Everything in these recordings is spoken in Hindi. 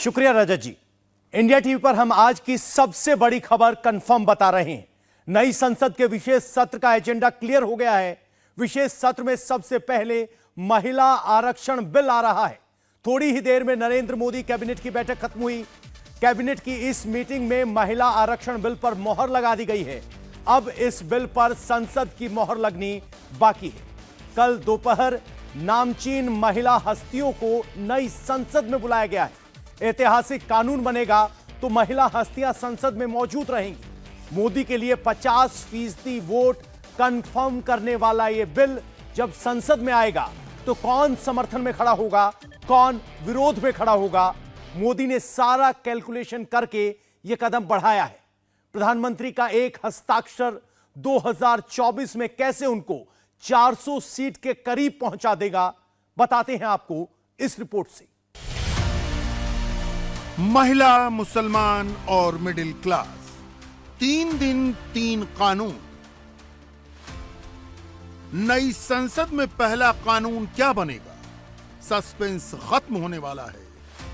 शुक्रिया रजत जी। इंडिया टीवी पर हम आज की सबसे बड़ी खबर कंफर्म बता रहे हैं। नई संसद के विशेष सत्र का एजेंडा क्लियर हो गया है। विशेष सत्र में सबसे पहले महिला आरक्षण बिल आ रहा है। थोड़ी ही देर में नरेंद्र मोदी कैबिनेट की बैठक खत्म हुई। कैबिनेट की इस मीटिंग में महिला आरक्षण बिल पर मोहर लगा दी गई है। अब इस बिल पर संसद की मोहर लगनी बाकी है। कल दोपहर नामचीन महिला हस्तियों को नई संसद में बुलाया गया है। ऐतिहासिक कानून बनेगा तो महिला हस्तियां संसद में मौजूद रहेंगी। मोदी के लिए 50% वोट कंफर्म करने वाला यह बिल जब संसद में आएगा तो कौन समर्थन में खड़ा होगा, कौन विरोध में खड़ा होगा, मोदी ने सारा कैलकुलेशन करके यह कदम बढ़ाया है। प्रधानमंत्री का एक हस्ताक्षर 2024 में कैसे उनको 400 सीट के करीब पहुंचा देगा, बताते हैं आपको इस रिपोर्ट से। महिला, मुसलमान और मिडिल क्लास, 3 दिन 3 कानून। नई संसद में पहला कानून क्या बनेगा? सस्पेंस खत्म होने वाला है।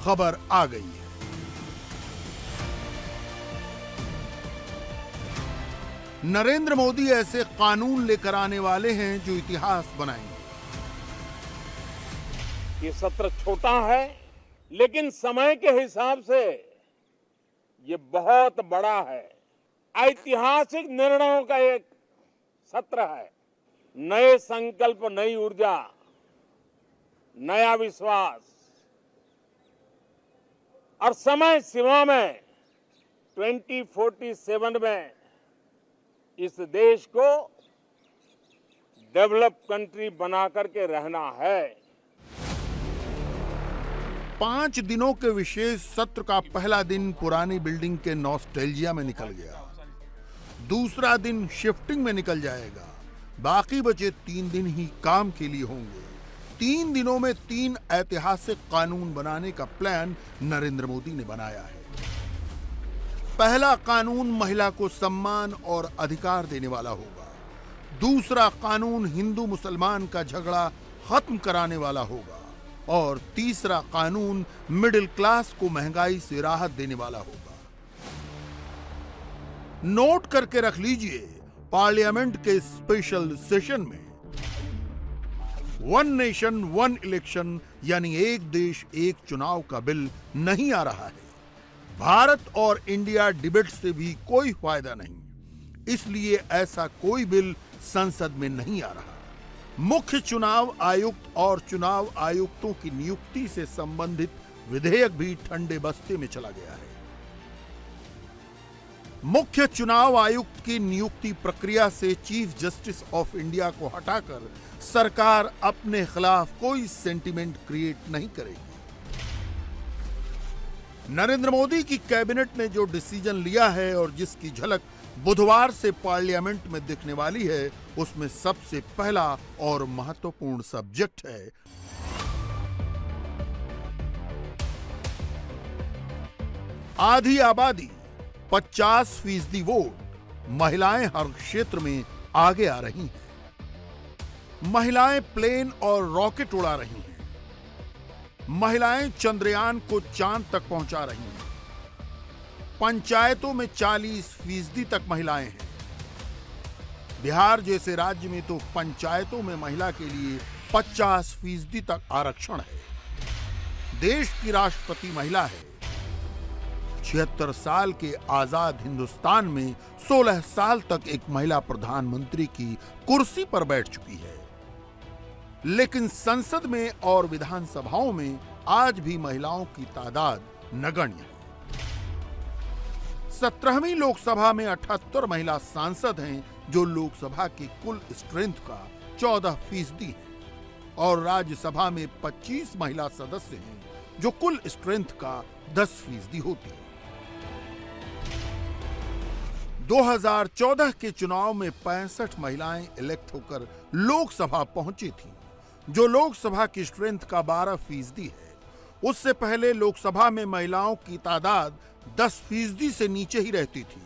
खबर आ गई है। नरेंद्र मोदी ऐसे कानून लेकर आने वाले हैं जो इतिहास बनाएंगे। ये सत्र छोटा है लेकिन समय के हिसाब से ये बहुत बड़ा है। ऐतिहासिक निर्णयों का एक सत्र है। नए संकल्प, नई ऊर्जा, नया विश्वास और समय सीमा में 2047 में इस देश को डेवलप कंट्री बना करके रहना है। 5 दिनों के विशेष सत्र का पहला दिन पुरानी बिल्डिंग के नॉस्टैल्जिया में निकल गया। दूसरा दिन शिफ्टिंग में निकल जाएगा। बाकी बचे 3 दिन ही काम के लिए होंगे। 3 दिनों में 3 ऐतिहासिक कानून बनाने का प्लान नरेंद्र मोदी ने बनाया है। पहला कानून महिला को सम्मान और अधिकार देने वाला होगा। दूसरा कानून हिंदू मुसलमान का झगड़ा खत्म कराने वाला होगा और तीसरा कानून मिडिल क्लास को महंगाई से राहत देने वाला होगा। नोट करके रख लीजिए, पार्लियामेंट के स्पेशल सेशन में 1 नेशन 1 इलेक्शन यानी एक देश एक चुनाव का बिल नहीं आ रहा है। भारत और इंडिया डिबेट से भी कोई फायदा नहीं, इसलिए ऐसा कोई बिल संसद में नहीं आ रहा। मुख्य चुनाव आयुक्त और चुनाव आयुक्तों की नियुक्ति से संबंधित विधेयक भी ठंडे बस्ते में चला गया है। मुख्य चुनाव आयुक्त की नियुक्ति प्रक्रिया से चीफ जस्टिस ऑफ इंडिया को हटाकर सरकार अपने खिलाफ कोई सेंटिमेंट क्रिएट नहीं करेगी। नरेंद्र मोदी की कैबिनेट ने जो डिसीजन लिया है और जिसकी झलक बुधवार से पार्लियामेंट में दिखने वाली है, उसमें सबसे पहला और महत्वपूर्ण सब्जेक्ट है आधी आबादी, 50% वोट। महिलाएं हर क्षेत्र में आगे आ रही हैं। महिलाएं प्लेन और रॉकेट उड़ा रही हैं। महिलाएं चंद्रयान को चांद तक पहुंचा रही हैं। पंचायतों में 40% तक महिलाएं हैं। बिहार जैसे राज्य में तो पंचायतों में महिला के लिए 50% तक आरक्षण है। देश की राष्ट्रपति महिला है। 76 साल के आजाद हिंदुस्तान में 16 साल तक एक महिला प्रधानमंत्री की कुर्सी पर बैठ चुकी है। लेकिन संसद में और विधानसभाओं में आज भी महिलाओं की तादाद नगण्य है। 17वीं लोकसभा में 78 महिला सांसद हैं, जो लोकसभा की कुल स्ट्रेंथ का 14% है, और राज्यसभा में 25 महिला सदस्य हैं, जो कुल स्ट्रेंथ का 10% होती है। 2014 के चुनाव में 65 महिलाएं इलेक्ट होकर लोकसभा पहुंची थीं, जो लोकसभा की स्ट्रेंथ का 12% है। उससे पहले लोकसभा में महिलाओं की तादाद 10% से नीचे ही रहती थी।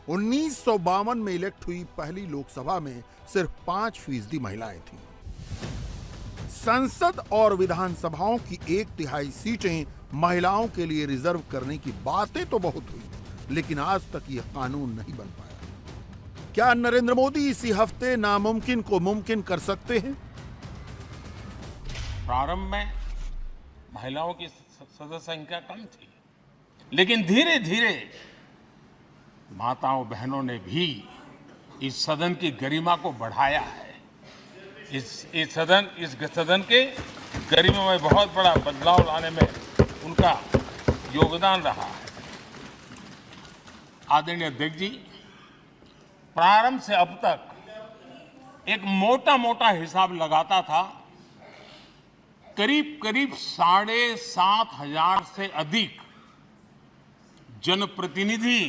1952 में इलेक्ट हुई पहली लोकसभा में सिर्फ 5% महिलाएं थीं। संसद और विधानसभाओं की 1/3 सीटें महिलाओं के लिए रिजर्व करने की बातें तो बहुत हुई, लेकिन आज तक यह कानून नहीं बन पाया। क्या नरेंद्र मोदी इसी हफ्ते नामुमकिन को मुमकिन कर सकते हैं? प्रारंभ में महिलाओं की सदस्य संख्या कम थी, लेकिन धीरे धीरे माताओं बहनों ने भी इस सदन की गरिमा को बढ़ाया है। इस सदन के गरिमा में बहुत बड़ा बदलाव लाने में उनका योगदान रहा है। आदरणीय अध्यक्ष जी, प्रारंभ से अब तक एक मोटा मोटा हिसाब लगाता था, करीब करीब 7,500 से अधिक जनप्रतिनिधि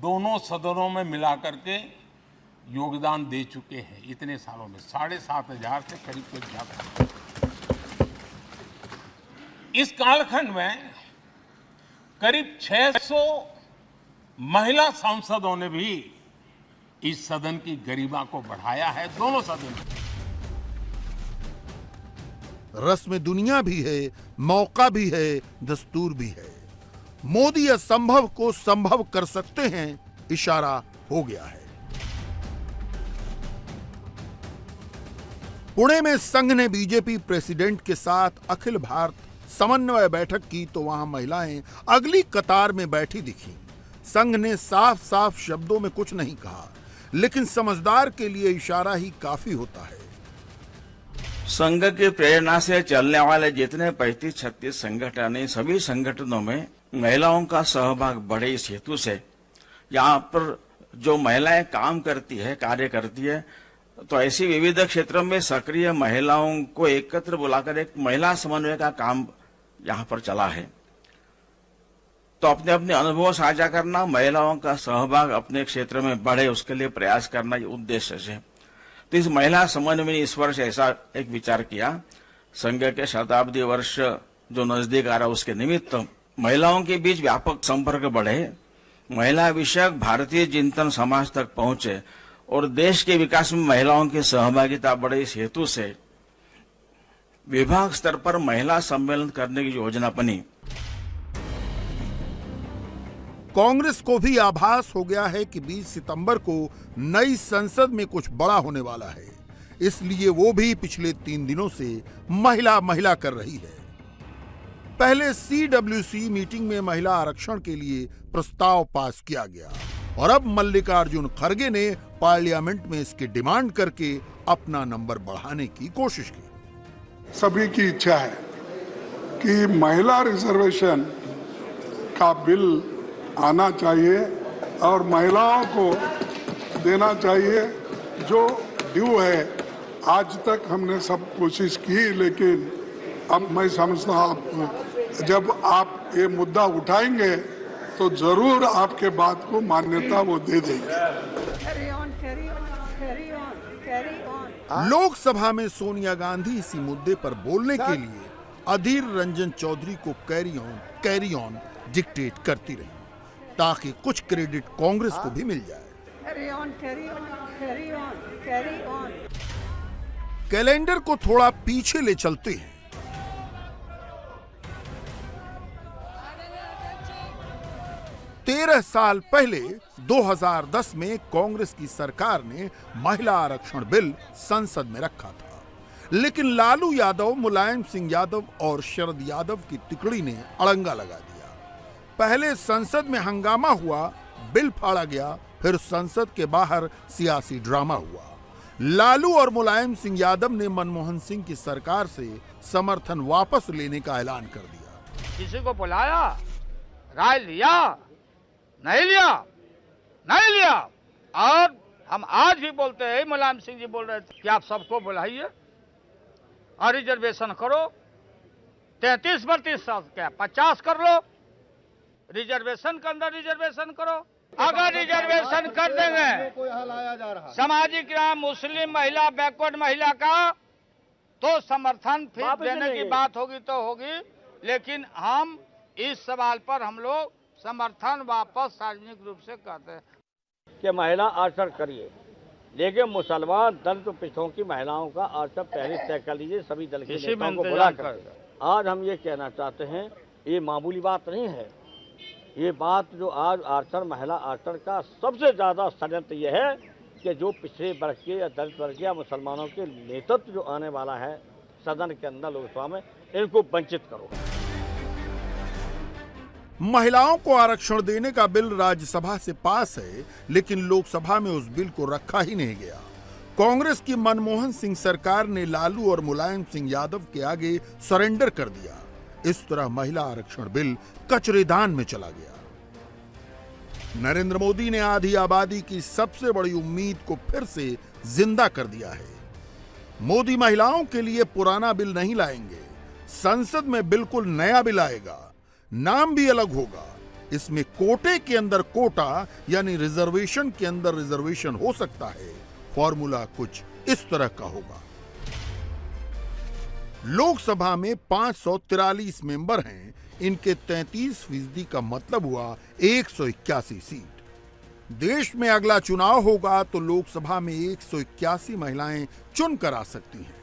दोनों सदनों में मिलाकर के योगदान दे चुके हैं। इतने सालों में 7,500 से करीब ज्यादा। इस कालखंड में करीब 600 महिला सांसदों ने भी इस सदन की गरिमा को बढ़ाया है, दोनों सदन। रस्म दुनिया भी है, मौका भी है, दस्तूर भी है। मोदी असंभव को संभव कर सकते हैं, इशारा हो गया है। पुणे में संघ ने बीजेपी प्रेसिडेंट के साथ अखिल भारत समन्वय बैठक की तो वहां महिलाएं अगली कतार में बैठी दिखी। संघ ने साफ साफ शब्दों में कुछ नहीं कहा, लेकिन समझदार के लिए इशारा ही काफी होता है। संघ की प्रेरणा से चलने वाले जितने 35-36 संगठन हैं, सभी संगठनों में महिलाओं का सहभाग बढ़े, इस हेतु से यहाँ पर जो महिलाएं काम करती है, कार्य करती है, तो ऐसी विविध क्षेत्रों में सक्रिय महिलाओं को एकत्र बुलाकर एक महिला समन्वय का काम यहाँ पर चला है। तो अपने अपने अनुभव साझा करना, महिलाओं का सहभाग अपने क्षेत्र में बढ़े, उसके लिए प्रयास करना, ये उद्देश्य है। तो इस महिला समन्वय में इस वर्ष ऐसा एक विचार किया, संघ के शताब्दी वर्ष जो नजदीक आ रहा है, उसके निमित्त महिलाओं के बीच व्यापक संपर्क बढ़े, महिला विषयक भारतीय चिंतन समाज तक पहुंचे और देश के विकास में महिलाओं की सहभागिता बढ़े, इस हेतु से विभाग स्तर पर महिला सम्मेलन करने की योजना बनी। कांग्रेस को भी आभास हो गया है कि 20 सितंबर को नई संसद में कुछ बड़ा होने वाला है, इसलिए वो भी पिछले 3 दिनों से महिला कर रही है। पहले CWC मीटिंग में महिला आरक्षण के लिए प्रस्ताव पास किया गया और अब मल्लिकार्जुन खड़गे ने पार्लियामेंट में इसकी डिमांड करके अपना नंबर बढ़ाने की कोशिश की। सभी की इच्छा है कि महिला रिजर्वेशन का बिल आना चाहिए और महिलाओं को देना चाहिए जो ड्यू है। आज तक हमने सब कोशिश की, लेकिन अब मैं समझता हूँ जब आप ये मुद्दा उठाएंगे तो जरूर आपके बात को मान्यता वो दे देंगे। लोकसभा में सोनिया गांधी इसी मुद्दे पर बोलने के लिए अधीर रंजन चौधरी को कैरी ऑन डिक्टेट करती रही, ताकि कुछ क्रेडिट कांग्रेस को भी मिल जाए। कैलेंडर को थोड़ा पीछे ले चलते हैं। तेरह साल पहले 2010 में कांग्रेस की सरकार ने महिला आरक्षण बिल संसद में रखा था, लेकिन लालू यादव, मुलायम सिंह यादव और शरद यादव की तिकड़ी ने अड़ंगा लगा दिया। पहले संसद में हंगामा हुआ, बिल फाड़ा गया, फिर संसद के बाहर सियासी ड्रामा हुआ। लालू और मुलायम सिंह यादव ने मनमोहन सिंह की सरकार से समर्थन वापस लेने का ऐलान कर दिया। किसी को बुलाया, राय लिया, नहीं लिया। और हम आज भी बोलते हैं, मुलायम सिंह जी बोल रहे थे कि आप सबको बुलाइए और रिजर्वेशन करो। 33-32 साल क्या 50 कर लो, रिजर्वेशन के अंदर रिजर्वेशन करो। अगर रिजर्वेशन कर देंगे सामाजिक मुस्लिम महिला, बैकवर्ड महिला का, तो समर्थन फिर देने की बात होगी तो होगी, लेकिन हम इस सवाल पर हम लोग समर्थन वापस सार्वजनिक रूप से कहते हैं कि महिला आरक्षण करिए, लेकिन मुसलमान दलित पिछड़ों की महिलाओं का आरक्षण पहले तय कर लीजिए, सभी दल के नेताओं को बुलाकर। आज हम ये कहना चाहते हैं ये मामूली बात नहीं है। ये बात जो आज आरक्षण, महिला आरक्षण का सबसे ज़्यादा षड्यंत्र ये है कि जो पिछड़े वर्ग के या दलित वर्ग या मुसलमानों के नेतृत्व जो आने वाला है सदन के अंदर, लोकसभा में, इनको वंचित करो। महिलाओं को आरक्षण देने का बिल राज्यसभा से पास है, लेकिन लोकसभा में उस बिल को रखा ही नहीं गया। कांग्रेस की मनमोहन सिंह सरकार ने लालू और मुलायम सिंह यादव के आगे सरेंडर कर दिया। इस तरह महिला आरक्षण बिल कचरेदान में चला गया। नरेंद्र मोदी ने आधी आबादी की सबसे बड़ी उम्मीद को फिर से जिंदा कर दिया है। मोदी महिलाओं के लिए पुराना बिल नहीं लाएंगे, संसद में बिल्कुल नया बिल आएगा। नाम भी अलग होगा। इसमें कोटे के अंदर कोटा यानी रिजर्वेशन के अंदर रिजर्वेशन हो सकता है। फॉर्मूला कुछ इस तरह का होगा। लोकसभा में 543 मेंबर हैं, इनके 33% का मतलब हुआ 181 सीट। देश में अगला चुनाव होगा तो लोकसभा में 181 महिलाएं चुनकर आ सकती हैं।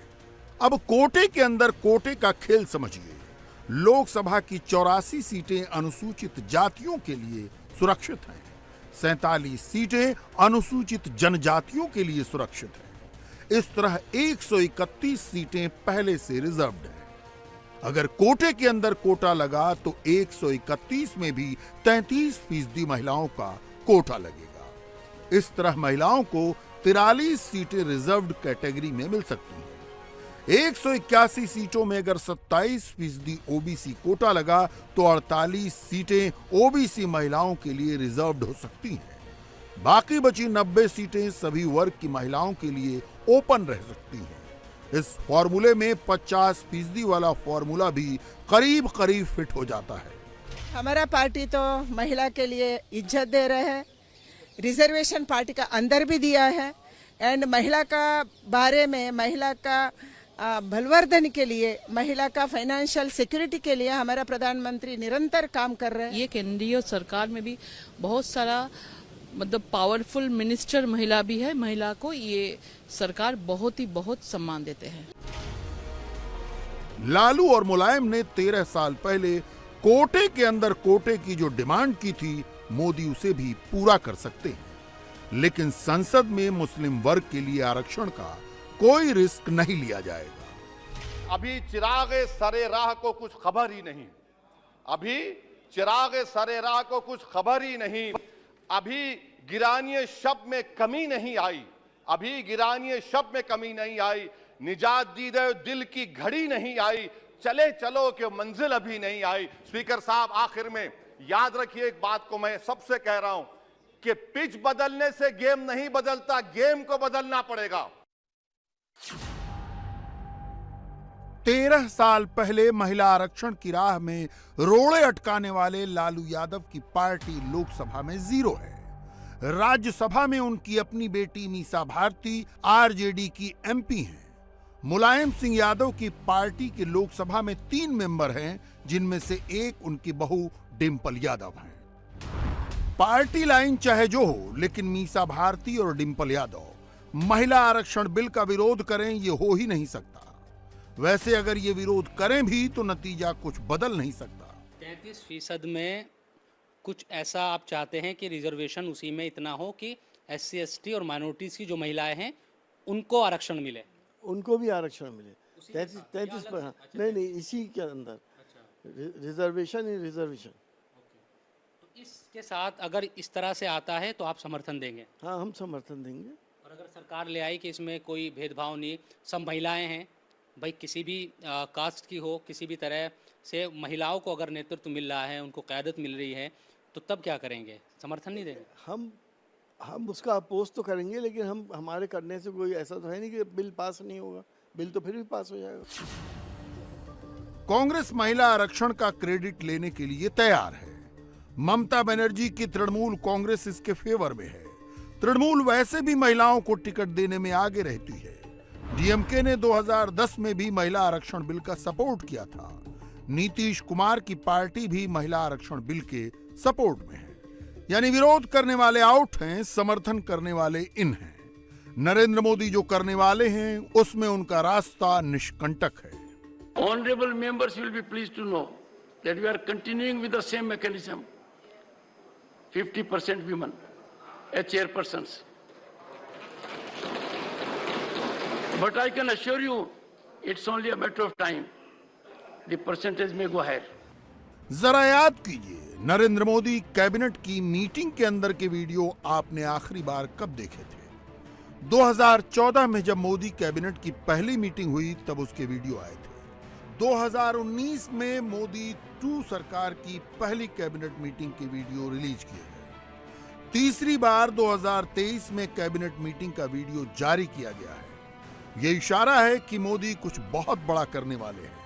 अब कोटे के अंदर कोटे का खेल समझिए। लोकसभा की 84 सीटें अनुसूचित जातियों के लिए सुरक्षित हैं, 47 सीटें अनुसूचित जनजातियों के लिए सुरक्षित हैं। इस तरह 131 सीटें पहले से रिजर्व्ड हैं। अगर कोटे के अंदर कोटा लगा तो 131 में भी 33% महिलाओं का कोटा लगेगा। इस तरह महिलाओं को 43 सीटें रिजर्व्ड कैटेगरी में मिल सकती हैं। 181 सीटों में अगर 27% ओबीसी कोटा लगा तो 48 सीटें ओबीसी महिलाओं के लिए रिजर्व्ड हो सकती हैं। बाकी बची 90 सीटें सभी वर्ग की महिलाओं के लिए ओपन रह सकती हैं। इस फॉर्मूले में 50% वाला फॉर्मूला भी करीब करीब फिट हो जाता है। हमारा पार्टी तो महिला के लिए इज्जत दे रहे हैं, रिजर्वेशन पार्टी का अंदर भी दिया है, एंड महिला का बारे में, महिला का बलवर्धन के लिए, महिला का फाइनेंशियल सिक्योरिटी के लिए हमारा प्रधानमंत्री निरंतर काम कर रहे हैं। ये केंद्रीय सरकार में भी बहुत सारा मतलब पावरफुल मिनिस्टर महिला भी है। महिला को ये सरकार बहुत सम्मान देते हैं। लालू और मुलायम ने 13 साल पहले कोटे के अंदर कोटे की जो डिमांड की थी, मोदी उसे भी पूरा कर सकते हैं। लेकिन संसद में मुस्लिम वर्ग के लिए आरक्षण का कोई रिस्क नहीं लिया जाएगा। अभी चिरागे सरे राह को कुछ खबर ही नहीं। अभी चिरागे सरे राह को कुछ खबर ही नहीं। अभी गिरानिए शब में कमी नहीं आई। अभी गिरानिए शब में कमी नहीं आई। निजात दीदे दिल की घड़ी नहीं आई। चले चलो कि मंजिल अभी नहीं आई। स्पीकर साहब, आखिर में याद रखिए एक बात को मैं सबसे कह रहा हूं कि पिच बदलने से गेम नहीं बदलता, गेम को बदलना पड़ेगा। 13 साल पहले महिला आरक्षण की राह में रोड़े अटकाने वाले लालू यादव की पार्टी लोकसभा में 0 है। राज्यसभा में उनकी अपनी बेटी मीसा भारती आरजेडी की एमपी हैं। मुलायम सिंह यादव की पार्टी के लोकसभा में 3 मेंबर हैं, जिनमें से एक उनकी बहू डिंपल यादव हैं। पार्टी लाइन चाहे जो हो, लेकिन मीसा भारती और डिंपल यादव महिला आरक्षण बिल का विरोध करें, ये हो ही नहीं सकता। वैसे अगर ये विरोध करें भी तो नतीजा कुछ बदल नहीं सकता। 33% में कुछ ऐसा आप चाहते हैं कि रिजर्वेशन उसी में इतना हो कि SC ST और माइनॉरिटीज की जो महिलाएं हैं उनको आरक्षण मिले, उनको भी आरक्षण मिले। 33 पर नहीं, इसी के अंदर रिजर्वेशन ही रिजर्वेशन। तो इसके साथ अगर इस तरह से आता है तो आप समर्थन देंगे? हाँ, हम समर्थन देंगे। और अगर सरकार ले आई कि इसमें कोई भेदभाव नहीं, सब महिलाएं हैं, भाई किसी भी कास्ट की हो, किसी भी तरह से महिलाओं को अगर नेतृत्व मिल रहा है, उनको क़यादत मिल रही है, तो तब क्या करेंगे? समर्थन नहीं देंगे? हम उसका अपोज तो करेंगे, लेकिन हमारे करने से कोई ऐसा तो है नहीं कि बिल पास नहीं होगा। बिल तो फिर भी पास हो जाएगा। कांग्रेस महिला आरक्षण का क्रेडिट लेने के लिए तैयार है। ममता बनर्जी की तृणमूल कांग्रेस इसके फेवर में है। तृणमूल वैसे भी महिलाओं को टिकट देने में आगे रहती है। डीएमके ने 2010 में भी महिला आरक्षण बिल का सपोर्ट किया था। नीतीश कुमार की पार्टी भी महिला आरक्षण बिल के सपोर्ट में है। यानी विरोध करने वाले आउट हैं, समर्थन करने वाले इन हैं। नरेंद्र मोदी जो करने वाले हैं उसमें उनका रास्ता निष्कंटक है। Honorable members will be pleased to know that we are continuing with the same mechanism. 50% women as chairpersons. But I can assure you, it's only a matter of time. The percentage may go higher. जरा याद कीजिए, नरेंद्र मोदी कैबिनेट की मीटिंग के अंदर के वीडियो आपने आखिरी बार कब देखे थे? 2014 में जब मोदी कैबिनेट की पहली मीटिंग हुई तब उसके वीडियो आए थे। 2019 में मोदी 2 सरकार की पहली कैबिनेट मीटिंग के वीडियो रिलीज किए गए। तीसरी बार 2023 में कैबिनेट मीटिंग का वीडियो जारी किया गया है। यह इशारा है कि मोदी कुछ बहुत बड़ा करने वाले हैं।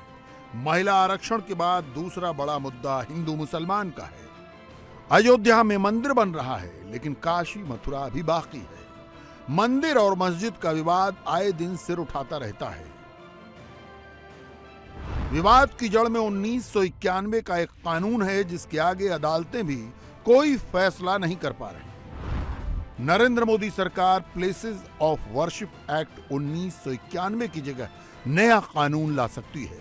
महिला आरक्षण के बाद दूसरा बड़ा मुद्दा हिंदू मुसलमान का है। अयोध्या में मंदिर बन रहा है, लेकिन काशी मथुरा अभी बाकी है। मंदिर और मस्जिद का विवाद आए दिन सिर उठाता रहता है। विवाद की जड़ में 1991 का एक कानून है जिसके आगे अदालतें भी कोई फैसला नहीं कर पा रही। नरेंद्र मोदी सरकार प्लेसेस ऑफ वर्शिप एक्ट 1991 की जगह नया कानून ला सकती है।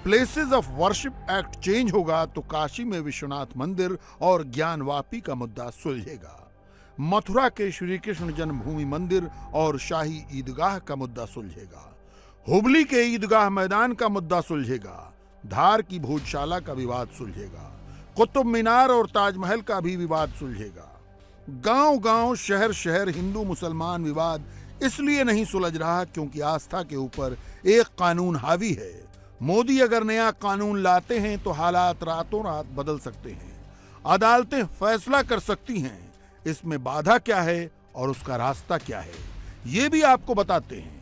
Places of worship act change होगा तो काशी में विश्वनाथ मंदिर और ज्ञानवापी का मुद्दा सुलझेगा। मथुरा के श्री कृष्ण जन्मभूमि मंदिर और शाही ईदगाह का मुद्दा सुलझेगा। हुबली के ईदगाह मैदान का मुद्दा सुलझेगा। धार की भोजशाला का विवाद सुलझेगा। कुतुब मीनार और ताजमहल का भी विवाद सुलझेगा। गांव गांव शहर शहर हिंदू मुसलमान विवाद इसलिए नहीं सुलझ रहा क्योंकि आस्था के ऊपर एक कानून हावी है। मोदी अगर नया कानून लाते हैं तो हालात रातों रात बदल सकते हैं। अदालतें फैसला कर सकती हैं। इसमें बाधा क्या है और उसका रास्ता क्या है, ये भी आपको बताते हैं।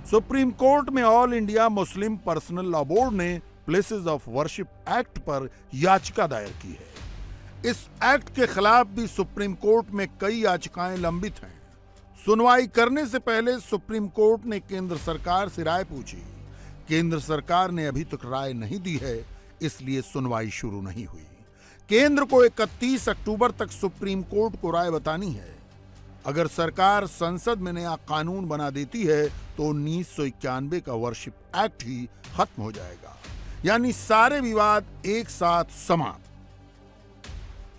सुप्रीम कोर्ट में all India Muslim personal law board ने प्लेसेस ऑफ वर्शिप एक्ट पर याचिका दायर की है। इस एक्ट के खिलाफ भी सुप्रीम कोर्ट में कई याचिकाएं लंबित हैं। सुनवाई करने से पहले सुप्रीम कोर्ट ने केंद्र सरकार से राय पूछी। केंद्र सरकार ने अभी तक राय नहीं दी है, इसलिए सुनवाई शुरू नहीं हुई। केंद्र को 31 अक्टूबर तक सुप्रीम कोर्ट को राय बतानी है। अगर सरकार संसद में नया कानून बना देती है तो 1991 का वर्शिप एक्ट ही खत्म हो जाएगा, यानी सारे विवाद एक साथ समाप्त।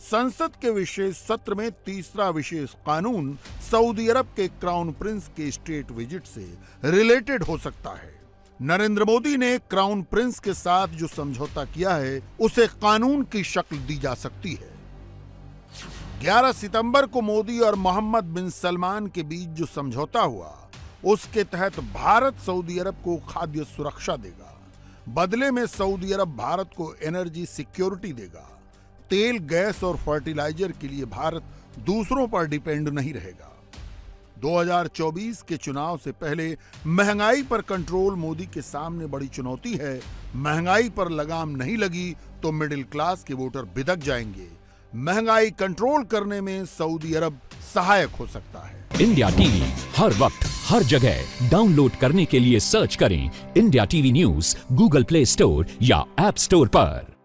संसद के विशेष सत्र में तीसरा विशेष कानून सऊदी अरब के क्राउन प्रिंस के स्टेट विजिट से रिलेटेड हो सकता है। नरेंद्र मोदी ने क्राउन प्रिंस के साथ जो समझौता किया है उसे कानून की शक्ल दी जा सकती है। 11 सितंबर को मोदी और मोहम्मद बिन सलमान के बीच जो समझौता हुआ उसके तहत भारत सऊदी अरब को खाद्य सुरक्षा देगा। बदले में सऊदी अरब भारत को एनर्जी सिक्योरिटी देगा। तेल, गैस और फर्टिलाइजर के लिए भारत दूसरों पर डिपेंड नहीं रहेगा। 2024 के चुनाव से पहले महंगाई पर कंट्रोल मोदी के सामने बड़ी चुनौती है। महंगाई पर लगाम नहीं लगी तो मिडिल क्लास के वोटर बिदक जाएंगे। महंगाई कंट्रोल करने में सऊदी अरब सहायक हो सकता है। इंडिया टीवी हर वक्त हर जगह डाउनलोड करने के लिए सर्च करें India TV news Google play store या ऐप स्टोर पर।